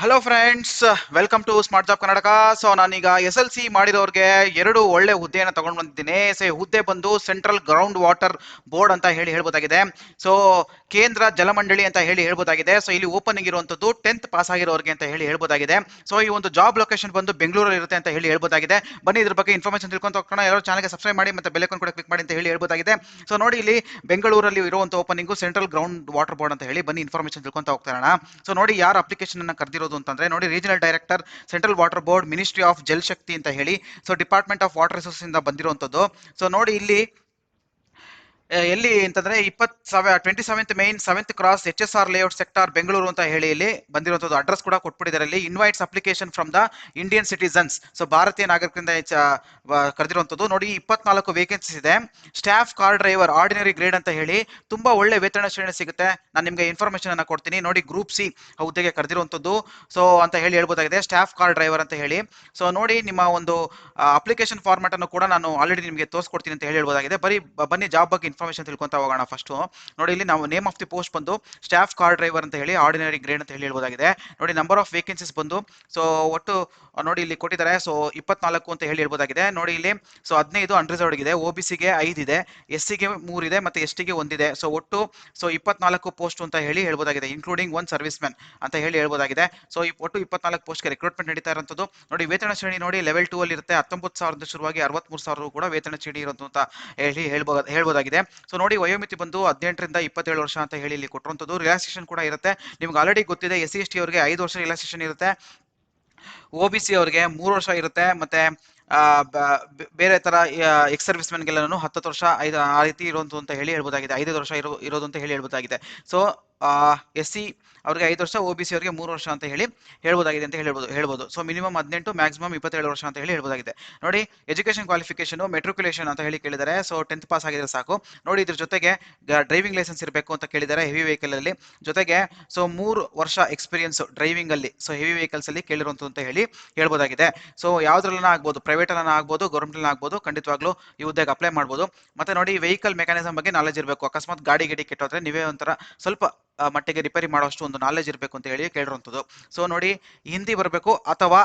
Hello friends, welcome to smart job Karnataka. So ನಾನೀಗ SLC ಮಾಡಿರೋರಿಗೆ ಎರಡು ಒಳ್ಳೆ ಹುದ್ದೆಯನ್ನು ತಗೊಂಡು ಬಂದಿದ್ದೀನಿ. ಸೊ ಈ ಹುದ್ದೆ ಬಂದು ಸೆಂಟ್ರಲ್ ಗ್ರೌಂಡ್ ವಾಟರ್ ಬೋರ್ಡ್ ಅಂತ ಹೇಳ್ಬೋದಾಗಿದೆ. ಸೊ ಕೇಂದ್ರ ಜಲಮಂಡಳಿ ಅಂತ ಹೇಳ್ಬೋದಾಗಿದೆ. ಸೊ ಇಲ್ಲಿ ಓಪನಿಂಗ್ ಇರುವಂತದ್ದು 10th ಪಾಸ್ ಆಗಿರೋರಿಗೆ ಅಂತ ಹೇಳ್ಬೋದಾಗಿದೆ. ಸೊ ಈ ಒಂದು ಜಾಬ್ ಲೊಕೇಶನ್ ಬಂದು ಬೆಂಗಳೂರಲ್ಲಿ ಇರುತ್ತೆ ಅಂತ ಹೇಳ್ಬೋದಾಗಿದೆ. ಬನ್ನಿ ಇದ್ರ ಬಗ್ಗೆ ಇನ್ಫಾರ್ಮೇಶನ್ ತಿಳ್ಕೊಂತ ಹೋಗೋಣ. ಎಲ್ಲರೂ ಚಾನಲ್ಗೆ ಸಬ್ಸ್ಕ್ರೈಬ್ ಮಾಡಿ ಮತ್ತೆ ಬೆಲ್ ಐಕಾನ್ ಕೂಡ ಕ್ಲಿಕ್ ಮಾಡಿ ಅಂತ ಹೇಳ್ಬೋದಾಗಿದೆ. ಸೊ ನೋಡಿ, ಇಲ್ಲಿ ಬೆಂಗಳೂರಲ್ಲಿ ಇರುವಂತ opening central ground water board ಅಂತ ಬನ್ನಿ ಇನ್ಫಾರ್ಮೇಶನ್ ತಿಳ್ಕೊಂತ ಹೋಗ್ತಾರೋಣ. ಸೊ ನೋಡಿ, ಯಾರು ಅಪ್ಲಿಕೇಶನ್ ಅನ್ನ ಕರೆದಿರೋದು ಅಂತಂದ್ರೆ ನೋಡಿ, regional director central water board, ministry of Jal Shakti ಅಂತ so department of water resource ಇಂದ ಬಂದಿರುವಂತದ್ದು. ಸೊ ನೋಡಿ, ಇಲ್ಲಿ ಎಲ್ಲಿ ಅಂತಂದ್ರೆ 27th main 7th cross HSR layout sector Bengaluru ಅಂತ ಇಲ್ಲಿ ಬಂದಿರುವಂತದ್ದು. ಅಡ್ರೆಸ್ ಕೂಡ ಕೊಟ್ಬಿಟ್ಟಿದ್ದಾರೆ. ಇಲ್ಲಿ invites application from the Indian citizens. So ಭಾರತೀಯ ನಾಗರಿಕರಿಂದ ಕರೆದಿರುವಂತದ್ದು. ನೋಡಿ, 24 ವೇಕೆನ್ಸೀಸ್ ಇದೆ. Staff car driver ordinary grade ಅಂತ ತುಂಬಾ ಒಳ್ಳೆ ವೇತನ ಶ್ರೇಣಿ ಸಿಗುತ್ತೆ. ನಾನು ನಿಮಗೆ ಇನ್ಫಾರ್ಮೇಶನ್ ಅನ್ನ ಕೊಡ್ತೀನಿ. ನೋಡಿ, ಗ್ರೂಪ್ ಸಿ ಹುದ್ದೆಗೆ ಕರೆದಿರುವಂತದ್ದು. ಸೊ ಅಂತ ಹೇಳ್ಬೋದಾಗಿದೆ, ಸ್ಟಾಫ್ ಕಾರ್ ಡ್ರೈವರ್ ಅಂತ ಸೊ ನೋಡಿ, ನಿಮ್ಮ ಒಂದು ಅಪ್ಲಿಕೇಶನ್ ಫಾರ್ಮ್ಯಾಟ್ ಅನ್ನು ಕೂಡ ನಾನು ಆಲ್ರೆಡಿ ನಿಮಗೆ ತೋರಿಸ್ಕೊಡ್ತೀನಿ ಅಂತ ಹೇಳ್ಬೋದಾಗಿದೆ. ಬನ್ನಿ ಜಾಬ್ ಬಗ್ಗೆ ಇನ್ಫಾರ್ಮೇಶನ್ ತಿಳ್ಕೊಂತ ಹೋಗೋಣ. ಫಸ್ಟ್ ನೋಡಿ, ಇಲ್ಲಿ ನಾವು ನೇಮ್ ಆಫ್ ದಿ ಪೋಸ್ಟ್ ಬಂದು ಸ್ಟಾಫ್ ಕಾರ್ ಡ್ರೈವರ್ ಅಂತ ಆರ್ಡಿನರಿ ಗ್ರೇಡ್ ಅಂತ ಹೇಳ್ಬೋದಾಗಿದೆ. ನೋಡಿ, ನಂಬರ್ ಆಫ್ ವೇಕೆನ್ಸೀಸ್ ಬಂದು ಸೊ ಒಟ್ಟು ನೋಡಿ ಇಲ್ಲಿ ಕೊಟ್ಟಿದ್ದಾರೆ. ಸೊ 24 ಅಂತ ಹೇಳ್ಬೋದಾಗಿದೆ. ನೋಡಿ ಇಲ್ಲಿ ಸೊ 15 ಅನ್ರಿಸರ್ವ್ಡ್ ಇದೆ, OBC-ಗೆ 5 ಇದೆ, SC-ಗೆ 3 ಇದೆ, ಮತ್ತೆ ST-ಗೆ 1 ಇದೆ. ಸೊ ಒಟ್ಟು 24 ಪೋಸ್ಟ್ ಅಂತ ಹೇಳ್ಬೋದಾಗಿದೆ, ಇನ್ಕ್ಲೂಡಿಂಗ್ 1 ಸರ್ವಿಸ್ ಮ್ಯಾನ್ ಅಂತ ಹೇಳ್ಬೋದಾಗಿದೆ. ಸೊ ಒಟ್ಟು 24 ಪೋಸ್ಟ್ಗೆ ರಿಕ್ರೂಟ್ಮೆಂಟ್ ನಡೀತಾ ಇರುವಂತದ್ದು. ನೋಡಿ, ವೇತನ ಶ್ರೇಣಿ ನೋಡಿ ಲೆವೆಲ್ 2 ಅಲ್ಲಿ ಇರುತ್ತೆ. 19,000 ಶುರುವಾಗಿ 63,000 ಕೂಡ ವೇತನ ಶ್ರೇಣಿ ಇರುವಂತ ಅಂತ ಹೇಳ್ಬೋದಾಗಿದೆ. ಸೊ ನೋಡಿ, ವಯೋಮಿತಿ ಬಂದು 18ರಿಂದ 27 ವರ್ಷ ಅಂತ ಇಲ್ಲಿ ಕೊಟ್ಟಿರುವಂತದ್ದು. ರಿಲ್ಯಾಕ್ಸೇಷನ್ ಕೂಡ ಇರುತ್ತೆ. ನಿಮ್ಗೆ ಆಲ್ರೆಡಿ ಗೊತ್ತಿದೆ, SC/ST ಅವರಿಗೆ 5 ವರ್ಷ ರಿಲ್ಯಾಕ್ಸೇಷನ್ ಇರುತ್ತೆ, OBC ಅವರಿಗೆ 3 ವರ್ಷ ಇರುತ್ತೆ, ಮತ್ತೆ ಬೇರೆ ತರ ಎಕ್ಸ್ ಸರ್ವಿಸ್ ಮೆನ್ಗೆಲ್ಲೂ 10 ವರ್ಷ ಆ ರೀತಿ ಇರುವಂತ ಅಂತ ಹೇಳ್ಬೋದಾಗಿದೆ. 5 ವರ್ಷ ಇರೋದು ಅಂತ ಹೇಳ್ಬೋದಾಗಿದೆ. ಸೊ SC ಅವ್ರಿಗೆ 5 ವರ್ಷ, OBC ಅವರಿಗೆ 3 ವರ್ಷ ಅಂತ ಹೇಳ್ಬೋದಾಗಿದೆ ಅಂತ ಹೇಳ್ಬೋದು. ಸೊ ಮಿನಿಮಮ್ 18, ಮ್ಯಾಕ್ಸಿಮಮ್ 27 ವರ್ಷ ಅಂತ ಹೇಳ್ಬೋದಾಗಿದೆ. ನೋಡಿ, ಎಜುಕೇಶನ್ ಕ್ವಾಲಿಫಿಕೇಶನ್ ಮೆಟ್ರಿಕ್ಯುಲೇಷನ್ ಅಂತ ಕೇಳಿದ್ದಾರೆ. ಸೊ 10th ಪಾಸ್ ಆಗಿದ್ರೆ ಸಾಕು. ನೋಡಿ, ಇದ್ರ ಜೊತೆಗೆ ಡ್ರೈವಿಂಗ್ ಲೈಸೆನ್ಸ್ ಇರಬೇಕು ಅಂತ ಕೇಳಿದ್ದಾರೆ ಹೆವಿ ವೆಹಿಕಲ್ ಅಲ್ಲಿ. ಜೊತೆಗೆ ಸೊ 3 ವರ್ಷ ಎಕ್ಸ್ಪೀರಿಯನ್ಸ್ ಡ್ರೈವಿಂಗ್ ಅಲ್ಲಿ, ಸೊ ಹೆವಿ ವೆಹಿಕಲ್ಸ್ ಅಲ್ಲಿ ಕೇಳಿರುವಂತ ಅಂತ ಹೇಳ್ಬೋದಾಗಿದೆ. ಸೊ ಯಾವ್ದ್ರಲ್ಲ ಆಗ್ಬೋದು, ಪ್ರೈವೇಟ್ ಅನ್ನ ಆಗ್ಬೋದು, ಗೌರ್ಮೆಂಟ್ ಆಗ್ಬೋದು, ಖಂಡಿತವಾಗ್ಲೂ ಈ ಹುದ್ದೆಗೆ ಅಪ್ಲೈ ಮಾಡ್ಬೋದು. ಮತ್ತೆ ನೋಡಿ, ವೆಹಿಕಲ್ ಮೆಕ್ಯಾನಿಸಮ್ ಬಗ್ಗೆ ನಾಲೆಜ್ ಇರಬೇಕು. ಅಕಸ್ಮಾತ್ ಗಾಡಿ ಕೆಟ್ಟೋದ್ರೆ ನೀವೇ ಒಂಥರ ಸ್ವಲ್ಪ ಮಟ್ಟಿಗೆ ರಿಪೇರಿ ಮಾಡೋಷ್ಟು ಒಂದು ನಾಲೆಜ್ ಇರಬೇಕು ಅಂತ ಕೇಳಿರುವಂತದ್ದು. ಸೊ ನೋಡಿ, ಹಿಂದಿ ಬರಬೇಕು ಅಥವಾ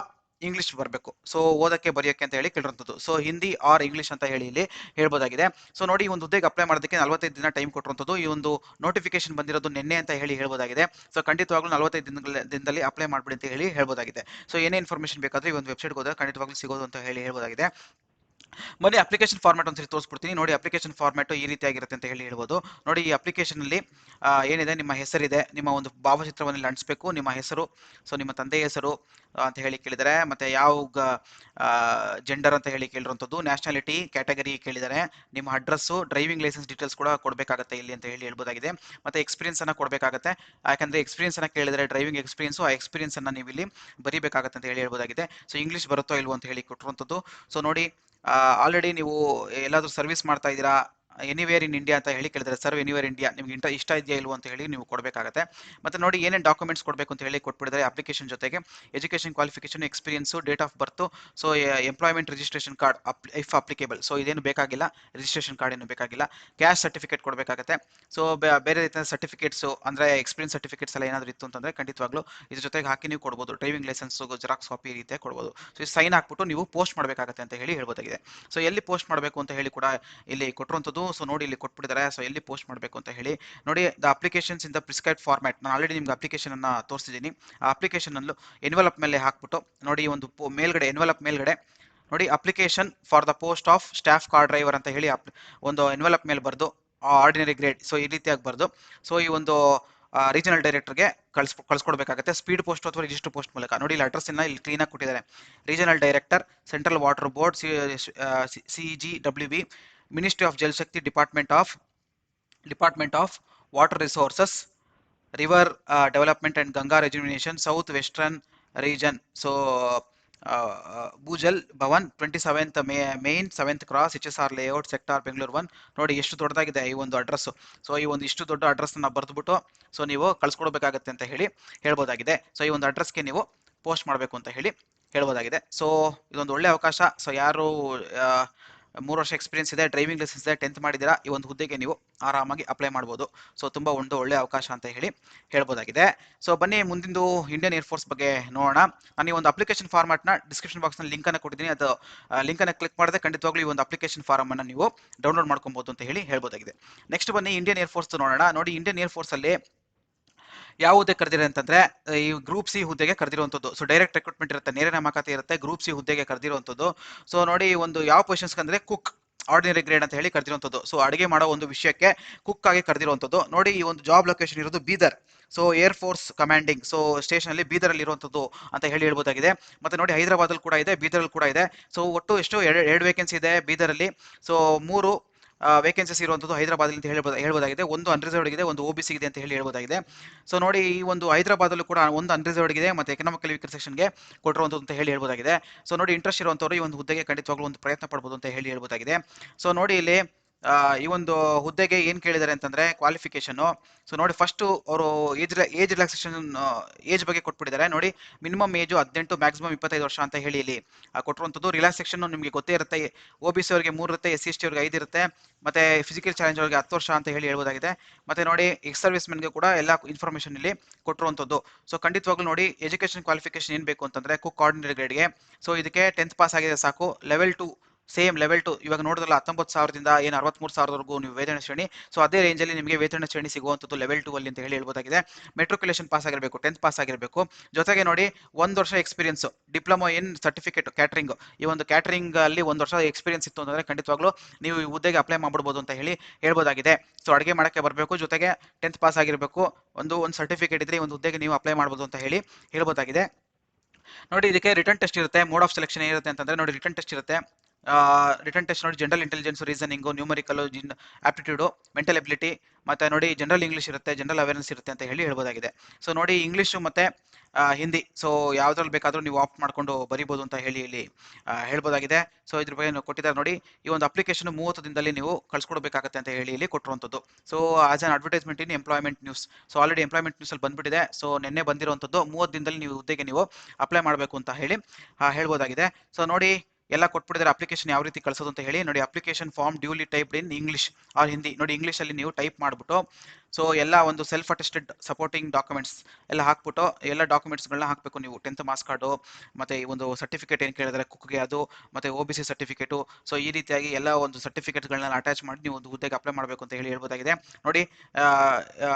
ಇಂಗ್ಲಿಷ್ ಬರಬೇಕು. ಸೊ ಓದಕ್ಕೆ ಬರೆಯೋಕ್ಕೆ ಅಂತ ಕೇಳಿರುವಂತದ್ದು. ಸೊ ಹಿಂದಿ ಆರ್ ಇಂಗ್ಲಿಷ್ ಅಂತ ಇಲ್ಲಿ ಹೇಳ್ಬೋದಾಗಿದೆ. ಸೊ ನೋಡಿ, ಈ ಒಂದು ಹುದ್ದೆಗೆ ಅಪ್ಲೈ ಮಾಡೋದಕ್ಕೆ 45 ದಿನ ಟೈಮ್ ಕೊಟ್ಟಿರುವಂತದ್ದು. ಈ ಒಂದು ನೋಟಿಫಿಕೇಶನ್ ಬಂದಿರೋದು ನಿನ್ನೆ ಅಂತ ಹೇಳ್ಬೋದಾಗಿದೆ. ಸೊ ಖಂಡಿತವಾಗ್ಲೂ 45 ದಿನದಲ್ಲಿ ಅಪ್ಲೈ ಮಾಡ್ಬಿಡಿ ಅಂತ ಹೇಳ್ಬೋದಾಗಿದೆ. ಸೊ ಏನೇ ಇನ್ಫಾರ್ಮೇಶನ್ ಬೇಕಾದ್ರೆ ಈ ಒಂದು ವೆಬ್ಸೈಟ್ಗೆ ಹೋದ್ರೆ ಖಂಡಿತವಾಗ್ಲೂ ಸಿಗೋದು ಅಂತ ಹೇಳ್ಬೋದಾಗಿದೆ. ಬನ್ನಿ ಅಪ್ಲಿಕೇಶನ್ ಫಾರ್ಮ್ಯಾಟ್ ಒಂದ್ಸರಿ ತೋರಿಸ್ಬಿಡ್ತೀನಿ. ನೋಡಿ, ಅಪ್ಲಿಕೇಶನ್ ಫಾರ್ಮ್ಯಾಟ್ ಈ ರೀತಿಯಾಗಿರುತ್ತೆ ಅಂತ ಹೇಳ್ಬೋದು. ನೋಡಿ, ಈ ಅಪ್ಲಿಕೇಶನ್ ಅಲ್ಲಿ ಏನಿದೆ, ನಿಮ್ಮ ಹೆಸರಿದೆ, ನಿಮ್ಮ ಒಂದು ಭಾವಚಿತ್ರವನ್ನು ಅಂಟಿಸಬೇಕು, ನಿಮ್ಮ ಹೆಸರು, ಸೊ ನಿಮ್ಮ ತಂದೆಯ ಹೆಸರು ಅಂತ ಕೇಳಿದ್ದಾರೆ. ಮತ್ತೆ ಯಾವ ಜೆಂಡರ್ ಅಂತ ಕೇಳಿರುವಂತದ್ದು, ನ್ಯಾಷನಾಲಿಟಿ ಕ್ಯಾಟಗರಿ ಕೇಳಿದ್ದಾರೆ, ನಿಮ್ಮ ಅಡ್ರೆಸ್, ಡ್ರೈವಿಂಗ್ ಲೈಸೆನ್ಸ್ ಡೀಟೇಲ್ಸ್ ಕೂಡ ಕೊಡಬೇಕಾಗುತ್ತೆ ಇಲ್ಲಿ ಅಂತ ಹೇಳ್ಬೋದಾಗಿದೆ. ಮತ್ತೆ ಎಕ್ಸ್ಪೀರಿಯನ್ಸ್ ಅನ್ನ ಕೊಡಬೇಕಾಗುತ್ತೆ. ಯಾಕಂದ್ರೆ ಎಕ್ಸ್ಪೀರಿಯನ್ಸ್ ಅನ್ನ ಕೇಳಿದರೆ ಡ್ರೈವಿಂಗ್ ಎಕ್ಸ್ಪೀರಿಯನ್ಸ್, ಆ ಎಕ್ಸ್ಪೀರಿಯನ್ಸ್ ಅನ್ನ ನೀವು ಇಲ್ಲಿ ಬರೀಬೇಕಾಗುತ್ತೆ ಅಂತ ಹೇಳ್ಬೋದಾಗಿದೆ. ಸೊ ಇಂಗ್ಲಿಷ್ ಬರುತ್ತೋ ಇಲ್ವೋ ಅಂತ ಕೊಟ್ಟಿರುವಂತದ್ದು. ಸೊ ನೋಡಿ, ಆಲ್ರೆಡಿ ನೀವು ಎಲ್ಲಾದ್ರೂ ಸರ್ವಿಸ್ ಮಾಡ್ತಾ ಇದ್ದೀರಾ, ಎನಿವೇರ್ ಇನ್ ಇಂಡಿಯಾ ಅಂತ ಕೇಳಿದ್ರೆ ಸರ್ವ್ ಎನಿವೇರ್ ಇಂಡಿಯಾ ನಿಮ್ಗೆ ಇಷ್ಟ ಇದೆಯಾ ಇಲ್ವೋ ಅಂತ ನೀವು ಕೊಡಬೇಕಾಗುತ್ತೆ. ಮತ್ತೆ ನೋಡಿ, ಏನೇನು ಡಾಕ್ಯುಮೆಂಟ್ಸ್ ಕೊಡಬೇಕು ಅಂತ ಕೊಟ್ಬಿಟ್ಟಿದ್ದಾರೆ ಅಪ್ಲಿಕೇಶನ್ ಜೊತೆಗೆ. Education qualification, experience, date of birth, so employment registration card if applicable. So ಇದೇನು ಬೇಕಾಗಿಲ್ಲ, ರಿಜಿಸ್ಟ್ರೇಷನ್ ಕಾರ್ಡ್ ಏನು ಬೇಕಾಗಿಲ್ಲ. ಕ್ಯಾಸ್ಟ್ ಸರ್ಟಿಫಿಕೇಟ್ ಕೊಡಬೇಕಾಗುತ್ತೆ. ಸೊ ಬೇರೆ ರೀತಿಯ ಸರ್ಟಿಫಿಕೇಟ್ಸ್ ಅಂದ್ರೆ ಎಕ್ಸ್ಪೀರಿಯನ್ಸ್ ಸರ್ಟಿಫಿಕೇಟ್ಸ್ ಎಲ್ಲ ಏನಾದರೂ ಇತ್ತು ಅಂತಂದ್ರೆ ಖಂಡಿತವಾಗ್ಲೂ ಇದ್ರ ಜೊತೆಗೆ ಹಾಕಿ ನೀವು ಕೊಡ್ಬೋದು. ಡ್ರೈವಿಂಗ್ ಲೈಸೆನ್ಸ್, ಜೆರಾಕ್ಸ್ ಕಾಪಿ ರೀತಿಯ ಕೊಡ್ಬೋದು. ಸೊ ಸೈನ್ ಹಾಕ್ಬಿಟ್ಟು ನೀವು ಪೋಸ್ಟ್ ಮಾಡಬೇಕಾಗುತ್ತೆ ಅಂತ ಹೇಳ್ಬೋದಾಗಿದೆ. ಸೊ ಎಲ್ಲಿ ಪೋಸ್ಟ್ ಮಾಡಬೇಕು ಅಂತ ಕೂಡ ಇಲ್ಲಿ ಕೊಟ್ಟಿರುವಂತದ್ದು. ಸೊ ನೋಡಿ, ಇಲ್ಲಿ ಕೊಟ್ಬಿಟ್ಟಿದ್ದಾರೆ. ಸೊ ಎಲ್ಲಿ ಪೋಸ್ಟ್ ಮಾಡಬೇಕು ಅಂತ ನೋಡಿ, the applications in the prescribe format. ನಾನು ಆಲ್ರೆಡಿ ನಿಮ್ಗೆ ಅಪ್ಲಿಕೇಶನ್ ಅನ್ನ ತೋರಿಸಿದ್ದೀನಿ. ಆ ಅಪ್ಲಿಕೇಶನ್ ಅನ್ನು ಎನ್ವಲಪ್ ಮೇಲೆ ಹಾಕ್ಬಿಟ್ಟು ನೋಡಿ, ಒಂದು ಮೇಲ್ಗಡೆ ಎನ್ವಲಪ್ ಮೇಲ್ಗಡೆ ನೋಡಿ, application for the post of staff car driver ಅಂತ ಒಂದು ಎನ್ವಲಪ್ ಮೇಲೆ ಬರ್ದು ಆರ್ಡಿನರಿ ಗ್ರೇಡ್, ಸೊ ಈ ರೀತಿಯಾಗಿ ಬರ್ದು ಸೊ ಈ ಒಂದು ರೀಜನಲ್ ಡೈರೆಕ್ಟರ್ಗೆ ಕಳ್ಸ್ಕೊಡ್ಬೇಕಾಗುತ್ತೆ. ಸ್ಪೀಡ್ ಪೋಸ್ಟ್ ಅಥವಾ ರಿಜಿಸ್ಟರ್ ಪೋಸ್ಟ್ ಮೂಲಕ. ನೋಡಿ, ಇಲ್ಲಿ ಅಡ್ರೆಸ್ ಇಲ್ಲಿ ಕ್ಲೀನ್ ಆಗಿ ಕೊಟ್ಟಿದ್ದಾರೆ. Regional director, central water board, CGWB, ministry of Jal Shakti, department of water resources, river development and Ganga rejuvenation, south western region. So Bhujal Bhavan, 27th main 7th cross, HSR layout sector Bengaluru 1. ನೋಡಿ, ಎಷ್ಟು ದೊಡ್ಡದಾಗಿದೆ ಈ ಒಂದು ಅಡ್ರೆಸ್. ಸೊ ಈ ಒಂದು ಇಷ್ಟು ದೊಡ್ಡ ಅಡ್ರೆಸ್ ಅನ್ನ ಬರೆದ್ಬಿಟ್ಟು ಸೊ ನೀವು ಕಳ್ಸ್ಕೊಡ್ಬೇಕಾಗತ್ತೆ ಅಂತ ಹೇಳ್ಬೋದಾಗಿದೆ. ಸೊ ಈ ಒಂದು ಅಡ್ರೆಸ್ಗೆ ನೀವು ಪೋಸ್ಟ್ ಮಾಡಬೇಕು ಅಂತ ಹೇಳ್ಬೋದಾಗಿದೆ. ಸೊ ಇದೊಂದು ಒಳ್ಳೆ ಅವಕಾಶ. ಸೊ ಯಾರು 3 ವರ್ಷ ಎಕ್ಸ್ಪೀರಿಯನ್ಸ್ ಇದೆ, ಡ್ರೈವಿಂಗ್ ಲೈಸೆನ್ಸ್ ಇದೆ, 10th ಮಾಡಿದ್ದೀರಾ, ಈ ಒಂದು ಹುದ್ದೆಗೆ ನೀವು ಆರಾಮಾಗಿ ಅಪ್ಲೈ ಮಾಡ್ಬೋದು. ಸೊ ತುಂಬ ಒಂದು ಒಳ್ಳೆ ಅವಕಾಶ ಅಂತ ಹೇಳಿ ಹೇಳ್ಬೋದಾಗಿದೆ. ಸೊ ಬನ್ನಿ ಮುಂದಿಂದು ಇಂಡಿಯನ್ ಏರ್ಫೋರ್ಸ್ ಬಗ್ಗೆ ನೋಡೋಣ. ನಾನು ಈ ಒಂದು ಅಪ್ಲಿಕೇಶನ್ ಫಾರ್ಮ್ಯಾಟ್ನ ಡಿಸ್ಕ್ರಿಪ್ಷನ್ ಬಾಕ್ಸ್ನಲ್ಲಿ ಲಿಂಕನ್ನು ಕೊಟ್ಟಿದ್ದೀನಿ. ಅದು ಲಿಂಕನ್ನು ಕ್ಲಿಕ್ ಮಾಡಿದ್ರೆ ಖಂಡಿತವಾಗ್ಲೂ ಈ ಒಂದು ಅಪ್ಲಿಕೇಶನ್ ಫಾರ್ಮ್ ಅನ್ನು ನೀವು ಡೌನ್ಲೋಡ್ ಮಾಡ್ಕೊಬಹುದು ಅಂತ ಹೇಳಿ ಹೇಳ್ಬೋದಾಗಿದೆ. ನೆಕ್ಸ್ಟ್ ಬನ್ನಿ ಇಂಡಿಯನ್ ಏರ್ಫೋರ್ಸ್ ನೋಡೋಣ. ನೋಡಿ, ಇಂಡಿಯನ್ ಏರ್ಫೋರ್ಸ್ ಅಲ್ಲಿ ಯಾವ ಹುದ್ದೆ ಕರೆದಿದೆ ಅಂತಂದ್ರೆ ಈ ಗ್ರೂಪ್ ಸಿ ಹುದ್ದೆಗೆ ಕರೆದಿರುವಂತದ್ದು. ಸೊ ಡೈರೆಕ್ಟ್ ರಿಕ್ರೂಟ್ಮೆಂಟ್ ಇರುತ್ತೆ, ನೇರ ನೇಮಕಾತಿ ಇರುತ್ತೆ, ಗ್ರೂಪ್ ಸಿ ಹುದ್ದೆಗೆ ಕರೆದಿರುವಂತದ್ದು. ಸೊ ನೋಡಿ, ಒಂದು ಯಾವ ಪೊಸಿಷನ್ಸ್ ಅಂದ್ರೆ ಕುಕ್ ಆರ್ಡಿನರಿ ಗ್ರೇಡ್ ಅಂತ ಹೇಳಿ ಕರೆದಿರುವಂತದ್ದು. ಸೊ ಅಡುಗೆ ಮಾಡೋ ಒಂದು ವಿಷಯಕ್ಕೆ ಕುಕ್ ಆಗಿ ಕರೆದಿರುವಂತದ್ದು. ನೋಡಿ, ಈ ಒಂದು ಜಾಬ್ ಲೊಕೇಶನ್ ಇರೋದು Bidar. So air force commanding so station ಅಲ್ಲಿ ಬೀದರ್ ಅಲ್ಲಿ ಇರುವಂತದ್ದು ಅಂತ ಹೇಳಿ ಹೇಳ್ಬೋದಾಗಿದೆ. ಮತ್ತೆ ನೋಡಿ, ಹೈದರಾಬಾದ್ ಅಲ್ಲಿ ಕೂಡ ಇದೆ, ಬೀದರ್ ಅಲ್ಲಿ ಕೂಡ ಇದೆ. ಸೊ ಒಟ್ಟು ಎಷ್ಟು ಎರಡು ವೇಕೆನ್ಸಿ ಇದೆ ಬೀದರ್ ಅಲ್ಲಿ. ಸೊ 3 ವೇಕೆನ್ಸೀಸ್ ಇರುವಂಥದ್ದು ಹೈದರಾಬಾದ್ ಅಂತ ಹೇಳ್ಬೋದಾಗಿದೆ. ಒಂದು ಅನ್ರಿಸರ್ವ್ಡ್ ಇದೆ, ಒಂದು OBC ಇದೆ ಅಂತ ಹೇಳಿ ಹೇಳ್ಬೋದಾಗಿದೆ. ಸೊ ನೋಡಿ, ಈ ಒಂದು ಹೈದರಾಬಾದಲ್ಲೂ ಕೂಡ ಒಂದು ಅನ್ರಿಸರ್ವ್ಡ್ ಇದೆ, ಮತ್ತೆ ಎಕನಾಮಿಕಲ್ ವೀಕರ್ ಸೆಕ್ಷನ್ಗೆ ಕೊಟ್ಟಿರುವಂಥದ್ದು ಅಂತ ಹೇಳಿ ಹೇಳ್ಬೋದಾಗಿದೆ. ಸೊ ನೋಡಿ, ಇಂಟ್ರೆಸ್ಟ್ ಇರುವಂಥವ್ರು ಈ ಒಂದು ಹುದ್ದೆಗೆ ಖಂಡಿತವಾಗ್ಲೂ ಒಂದು ಪ್ರಯತ್ನ ಪಡ್ಬೋದು ಅಂತ ಹೇಳಿ ಹೇಳ್ಬೋದಾಗಿದೆ. ಸೊ ನೋಡಿ, ಇಲ್ಲಿ ಈ ಒಂದು ಹುದ್ದೆಗೆ ಏನ್ ಕೇಳಿದ್ದಾರೆ ಅಂತಂದ್ರೆ ಕ್ವಾಲಿಫಿಕೇಶನ್. ಸೊ ನೋಡಿ, ಫಸ್ಟ್ ಅವರು ಏಜ್ ರಿಲ್ಯಾಕ್ಸೇಷನ್ ಏಜ್ ಬಗ್ಗೆ ಕೊಟ್ಬಿಟ್ಟಿದ್ದಾರೆ. ನೋಡಿ, ಮಿನಿಮಮ್ ಏಜು 18, ಮ್ಯಾಕ್ಸಿಮಮ್ 25 ವರ್ಷ ಅಂತ ಹೇಳಿ ಇಲ್ಲಿ ಕೊಟ್ಟಿರುವಂಥದ್ದು. ರಿಲ್ಯಾಕ್ಸೇಷನ್ ನಿಮಗೆ ಗೊತ್ತೇ ಇರುತ್ತೆ, OBC ಅವರಿಗೆ 3 ಇರುತ್ತೆ, SC/ST ಅವರಿಗೆ 5 ಇರುತ್ತೆ, ಮತ್ತೆ ಫಿಸಿಕಲ್ ಚಾಲೆಂಜ್ ಅವರಿಗೆ 10 ವರ್ಷ ಅಂತ ಹೇಳಿ ಹೇಳ್ಬೋದಾಗಿದೆ. ಮತ್ತೆ ನೋಡಿ, ಎಕ್ಸ್ ಸರ್ವಿಸ್ ಮೆನ್ಗೆ ಕೂಡ ಎಲ್ಲ ಇನ್ಫಾರ್ಮೇಶನ್ ಇಲ್ಲಿ ಕೊಟ್ಟಿರುವಂಥದ್ದು. ಸೊ ಖಂಡಿತವಾಗ್ಲೂ ನೋಡಿ, ಎಜುಕೇಶನ್ ಕ್ವಾಲಿಫಿಕೇಶನ್ ಏನ್ ಬೇಕು ಅಂತಂದ್ರೆ ಕುಕ್ ಆರ್ಡಿನರಿ ಗ್ರೇಡ್ಗೆ ಸೊ ಇದಕ್ಕೆ 10th ಪಾಸ್ ಆಗಿದೆ ಸಾಕು. ಲೆವೆಲ್ 2 ಸೇಮ್ ಲೆವೆಲ್ 2 ಇವಾಗ ನೋಡಿದ್ರಲ್ಲ 19,000ದಿಂದ ಏನು 63,000ವರೆಗೂ ನೀವು ವೇತನ ಶ್ರೇಣಿ. ಸೊ ಅದೇ ರೇಂಜಲ್ಲಿ ನಿಮಗೆ ವೇತನ ಶ್ರೇಣಿ ಸಿಗುವಂಥದ್ದು ಲೆವೆಲ್ 2 ಅಲ್ಲಿ ಅಂತ ಹೇಳಿ ಹೇಳ್ಬೋದಾಗಿದೆ. ಮೆಟ್ರಿಕ್ಯುಲೇಷನ್ ಪಾಸ್ ಆಗಿರಬೇಕು, 10th ಪಾಸ್ ಆಗಿರಬೇಕು. ಜೊತೆಗೆ ನೋಡಿ, 1 ವರ್ಷ experience, diploma in certificate catering, ಈ ಒಂದು ಕ್ಯಾಟರಿಂಗ್ ಅಲ್ಲಿ 1 ವರ್ಷ ಎಕ್ಸ್ಪೀರಿಯನ್ಸ್ ಇತ್ತು ಅಂತಂದ್ರೆ ಖಂಡಿತವಾಗ್ಲೂ ನೀವು ಈ ಹುದ್ದೆಗೆ ಅಪ್ಲೈ ಮಾಡ್ಬಿಡ್ಬೋದು ಅಂತ ಹೇಳಿ ಹೇಳ್ಬೋದಾಗಿದೆ. ಸೊ ಅಡುಗೆ ಮಾಡಕ್ಕೆ ಬರಬೇಕು, ಜೊತೆಗೆ 10th ಪಾಸ್ ಆಗಿರಬೇಕು, ಒಂದು ಸರ್ಟಿಫಿಕೇಟ್ ಇದ್ರೆ ಈ ಒಂದು ಹುದ್ದೆಗೆ ನೀವು ಅಪ್ಲೈ ಮಾಡ್ಬೋದು ಅಂತ ಹೇಳಿ ಹೇಳ್ಬೋದಾಗಿದೆ. ನೋಡಿ, ಇದಕ್ಕೆ ರಿಟರ್ನ್ ಟೆಸ್ಟ್ ಇರುತ್ತೆ. ಮೋಡ್ ಆಫ್ ಸೆಲೆಕ್ಷನ್ ಏನಿರುತ್ತೆ ಅಂತಂದ್ರೆ ನೋಡಿ, ರಿಟರ್ನ್ ಟೆಸ್ಟ್ ಇರುತ್ತೆ. ರಿಟರ್ನ್ ಟೆಸ್ಟ್ ನೋಡಿ, general intelligence, reasoning, numerical, aptitude, mental ability, ಮತ್ತೆ ನೋಡಿ ಜನರಲ್ ಇಂಗ್ಲಿಷ್ ಇರುತ್ತೆ, ಜನರಲ್ ಅವೇರ್ನೆಸ್ ಇರುತ್ತೆ ಅಂತ ಹೇಳಿ ಹೇಳ್ಬೋದಾಗಿದೆ. ಸೊ ನೋಡಿ, ಇಂಗ್ಲಿಷು ಮತ್ತೆ ಹಿಂದಿ ಸೊ ಯಾವ್ದ್ರಲ್ಲಿ ಬೇಕಾದ್ರೂ ನೀವು ಆಪ್ಟ್ ಮಾಡ್ಕೊಂಡು ಬರೀಬಹುದು ಅಂತ ಹೇಳಿ ಇಲ್ಲಿ ಹೇಳ್ಬೋದಾಗಿದೆ. ಸೊ ಇದ್ರ ಬಗ್ಗೆ ಕೊಟ್ಟಿದ್ದಾರೆ ನೋಡಿ, ಈ ಒಂದು ಅಪ್ಲಿಕೇಶನ್ 30 ದಿನದಲ್ಲಿ ನೀವು ಕಳ್ಸಿಕೊಡ್ಬೇಕಾಗತ್ತೆ ಅಂತ ಹೇಳಿ ಇಲ್ಲಿ ಕೊಟ್ಟಿರುವಂಥದ್ದು. So as an advertisement in employment news. So already employment news ಅಲ್ಲಿ ಬಂದ್ಬಿಟ್ಟಿದೆ. ಸೊ ನಿನ್ನೆ ಬಂದಿರುವಂಥದ್ದು. 30 ದಿನದಲ್ಲಿ ನೀವು ಹುದ್ದೆಗೆ ನೀವು ಅಪ್ಲೈ ಮಾಡಬೇಕು ಅಂತ ಹೇಳಿ ಹೇಳ್ಬೋದಾಗಿದೆ. ಸೊ ನೋಡಿ, ಎಲ್ಲ ಕೊಟ್ಬಿಟ್ಟಿದ್ದಾರೆ ಅಪ್ಲಿಕೇಶನ್ ಯಾವ ರೀತಿ ಕಳಿಸೋದು ಅಂತ ಹೇಳಿ. ನೋಡಿ, application form duly typed in English or Hindi. ನೋಡಿ, ಇಂಗ್ಲಿಷ್ ಅಲ್ಲಿ ನೀವು ಟೈಪ್ ಮಾಡ್ಬಿಟ್ಟು ಸೊ ಎಲ್ಲ ಒಂದು ಸೆಲ್ಫ್ ಅಟೆಸ್ಟೆಡ್ ಸಪೋರ್ಟಿಂಗ್ ಡಾಕ್ಯುಮೆಂಟ್ಸ್ ಎಲ್ಲ ಹಾಕ್ಬಿಟ್ಟು ಎಲ್ಲ ಡಾಕ್ಯುಮೆಂಟ್ಸ್ಗಳನ್ನ ಹಾಕಬೇಕು ನೀವು. 10th ಮಾರ್ಕ್ಸ್ ಕಾರ್ಡು, ಮತ್ತೆ ಈ ಒಂದು ಸರ್ಟಿಫಿಕೇಟ್ ಏನು ಕೇಳಿದರೆ ಕುಕ್ಗೆ ಅದು, ಮತ್ತೆ OBC ಸರ್ಟಿಫಿಕೇಟು. ಸೊ ಈ ರೀತಿಯಾಗಿ ಎಲ್ಲ ಒಂದು ಸರ್ಟಿಫಿಕೇಟ್ಗಳನ್ನ ಅಟ್ಯಾಚ್ ಮಾಡಿ ನೀವು ಒಂದು ಹುದ್ದೆಗೆ ಅಪ್ಲೈ ಮಾಡಬೇಕು ಅಂತ ಹೇಳಿ ಹೇಳ್ಬೋದಾಗಿದೆ. ನೋಡಿ,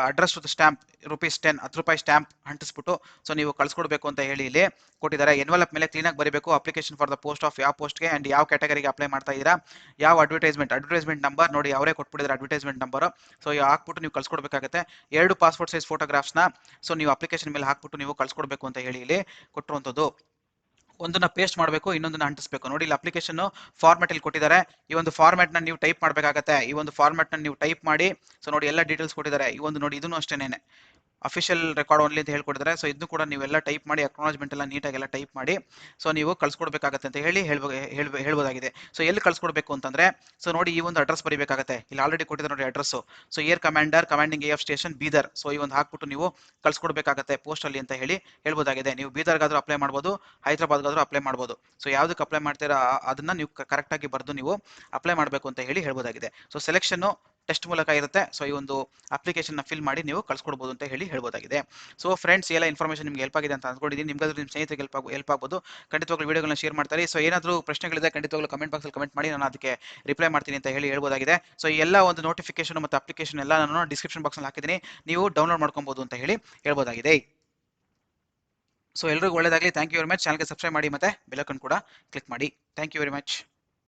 ಅಡ್ರೆಸ್ ಟು ದ ಸ್ಟ್ಯಾಂಪ್ ₹10 10 ರೂಪಾಯಿ ಸ್ಟ್ಯಾಂಪ್ ಅಂಟಿಸ್ಬಿಟ್ಟು ಸೊ ನೀವು ಕಳ್ಸಿಕೊಡ್ಬೇಕು ಅಂತ ಹೇಳಿ ಇಲ್ಲಿ ಕೊಟ್ಟಿದ್ದಾರೆ. ಎನ್ವಲಪ್ ಮೇಲೆ ಕ್ಲೀನಾಗಿ ಬರೀಬೇಕು. Application for the post of ಯಾವ ಪೋಸ್ಟ್ಗೆ ಅಂಡ್ ಯಾವ ಕ್ಯಾಟಗರಿಗೆ ಅಪ್ಲೈ ಮಾಡ್ತಾ ಇದ್ದೀರಾ, ಯಾವ ಅಡ್ವರ್ಟೈಸ್ಮೆಂಟ್ ನಂಬರ್ ನೋಡಿ ಅವರೇ ಕೊಟ್ಬಿಟ್ಟಿದ್ದಾರೆ ಅಡ್ವರ್ಟೈಸ್ಮೆಂಟ್ ನಂಬರ್. ಸೊ ಹಾಕ್ಬಿಟ್ಟು ನೀವು ಕಳ್ಸಿಕೊಡ್ಬೇಕಾಗತ್ತೆ. 2 ಪಾಸ್ಪೋರ್ಟ್ ಸೈಜ್ ಫೋಟೋಗ್ರಾಫ್ಸ್ನ ಸೊ ನೀವು ಅಪ್ಲಿಕೇಶನ್ ಮೇಲೆ ಹಾಕ್ಬಿಟ್ಟು ನೀವು ಕಳ್ಸಿಕೊಡ್ಬೇಕು ಅಂತ ಹೇಳಿ ಇಲ್ಲಿ ಕೊಟ್ಟಿರುವಂಥದ್ದು. ಒಂದನ್ನ ಪೇಸ್ಟ್ ಮಾಡಬೇಕು, ಇನ್ನೊಂದನ್ನ ಅಂಟಿಸಬೇಕು. ನೋಡಿ, ಇಲ್ಲಿ ಅಪ್ಲಿಕೇಶನ್ ಫಾರ್ಮ್ಯಾಟ್ ಇಲ್ಲಿ ಕೊಟ್ಟಿದ್ದಾರೆ. ಈ ಒಂದು ಫಾರ್ಮ್ಯಾಟ್ ನ ನೀವು ಟೈಪ್ ಮಾಡಬೇಕಾಗತ್ತೆ. ಈ ಒಂದು ಫಾರ್ಮ್ಯಾಟ್ ನ ನೀವು ಟೈಪ್ ಮಾಡಿ ಸೊ ನೋಡಿ ಎಲ್ಲ ಡೀಟೇಲ್ಸ್ ಕೊಟ್ಟಿದ್ದಾರೆ. ಈ ಒಂದು ನೋಡಿ, ಇದನ್ನು ಅಷ್ಟೇನೆ ಅಫಿಷಿಯಲ್ ರೆಕಾರ್ಡ್ ಓನ್ಲಿ ಅಂತ ಹೇಳ್ಕೊಟ್ಟಿದ್ದಾರೆ. ಸೊ ಇದನ್ನು ಕೂಡ ನೀವೆಲ್ಲ ಟೈಪ್ ಮಾಡಿ ಅಕ್ನಾಲಜ್ಮೆಂಟ್ ಎಲ್ಲ ನೀಟಾಗಿ ಎಲ್ಲ ಟೈಪ್ ಮಾಡಿ ಸೊ ನೀವು ಕಳ್ಸಿಕೊಡ್ಬೇಕಾಗತ್ತೆ ಅಂತ ಹೇಳಿ ಹೇಳ್ಬೋದಾಗಿದೆ. ಸೊ ಎಲ್ಲಿ ಕಳ್ಸಿಕೊಡ್ಬೇಕು ಅಂತಂದ್ರೆ ಸೊ ನೋಡಿ, ಈ ಒಂದು ಅಡ್ರೆಸ್ ಬರೀಬೇಕಾಗತ್ತೆ. ಇಲ್ಲಿ ಆಲ್ರೆಡಿ ಕೊಟ್ಟಿದ್ದಾರೆ ನೋಡಿ address. So air commander commanding AF station Bidar. So ಈ ಒಂದು ಹಾಕ್ಬಿಟ್ಟು ನೀವು ಕಳ್ಸಿಕೊಡ್ಬೇಕಾಗತ್ತೆ ಪೋಸ್ಟ್ ಅಲ್ಲಿ ಅಂತ ಹೇಳಿ ಹೇಳ್ಬೋದಾಗಿದೆ. ನೀವು ಬೀದರ್ಗಾದ್ರೂ ಅಪ್ಲೈ ಮಾಡ್ಬೋದು, ಹೈದರಾಬಾದ್ಗಾದ್ರೂ ಅಪ್ಲೈ ಮಾಡ್ಬೋದು. ಸೊ ಯಾವ್ದಕ್ಕೆ ಅಪ್ಲೈ ಮಾಡ್ತೀರಾ ಅದನ್ನ ನೀವು ಕರೆಕ್ಟ್ ಆಗಿ ಬರೆದು ನೀವು ಅಪ್ಲೈ ಮಾಡಬೇಕು ಅಂತ ಹೇಳಿ ಹೇಳ್ಬೋದಾಗಿದೆ. ಸೊ ಸೆಲೆಕ್ಷನ್ ಟೆಸ್ಟ್ ಮೂಲಕ ಇರುತ್ತೆ. ಸೊ ಈ ಒಂದು ಅಪ್ಲಿಕೇಶನ್ ಫಿಲ್ ಮಾಡಿ ನೀವು ಕಳ್ಸಿಕೊಡ್ಬೋದು ಅಂತ ಹೇಳಿ ಹೇಳ್ಬೋದಾಗಿದೆ. ಸೊ ಫ್ರೆಂಡ್ಸ್, ಎಲ್ಲ ಇನ್ಫಾರ್ಮೇಷನ್ ನಿಮ್ಗೆ ಹೆಲ್ಪ್ ಆಗಿದೆ ಅಂತ ಅಂದ್ಕೊಂಡಿದ್ದೀನಿ. ನಿಮ್ಗಾದ್ರೂ ನಿಮ್ಮ ಸ್ನೇಹಿತರಿಗೆ ಹೆಲ್ಪ್ ಆಗ್ಬೋದು. ಖಂಡಿತವಾಗ್ಲೂ ವಿಡಿಯೋಗಳನ್ನ ಶೇರ್ ಮಾಡ್ತಾರೆ. ಸೊ ಏನಾದರೂ ಪ್ರಶ್ನೆಗಳಿದೆ ಖಂಡಿತವಾಗ್ಲೂ ಕಮೆಂಟ್ ಬಾಕ್ಸಲ್ಲಿ ಕಮೆಂಟ್ ಮಾಡಿ, ನಾನು ಅದಕ್ಕೆ ರಿಪ್ಲೈ ಮಾಡ್ತೀನಿ ಅಂತ ಹೇಳಿ ಹೇಳ್ಬೋದಾಗಿದೆ. ಸೊ ಈ ಎಲ್ಲ ಒಂದು ನೋಟಿಫಿಕೇಶನ್ ಮತ್ತು ಅಪ್ಲಿಕೇಶನ್ ಎಲ್ಲ ನಾನು ಡಿಸ್ಕ್ರಿಪ್ಷನ್ ಬಾಕ್ಸಲ್ಲಿ ಹಾಕಿದ್ದೀನಿ, ನೀವು ಡೌನ್ಲೋಡ್ ಮಾಡ್ಕೊಬೋದು ಅಂತ ಹೇಳಿ ಹೇಳ್ಬೋದಾಗಿದೆ. ಸೊ ಎಲ್ರಿಗೂ ಒಳ್ಳೆಯದಾಗಲಿ. Thank you very much. ಚಾನಲ್ಗೆ ಸಬ್ಸ್ಕ್ರೈಬ್ ಮಾಡಿ ಮತ್ತೆ ಬೆಲ್ ಐಕಾನ್ ಕೂಡ ಕ್ಲಿಕ್ ಮಾಡಿ. Thank you very much.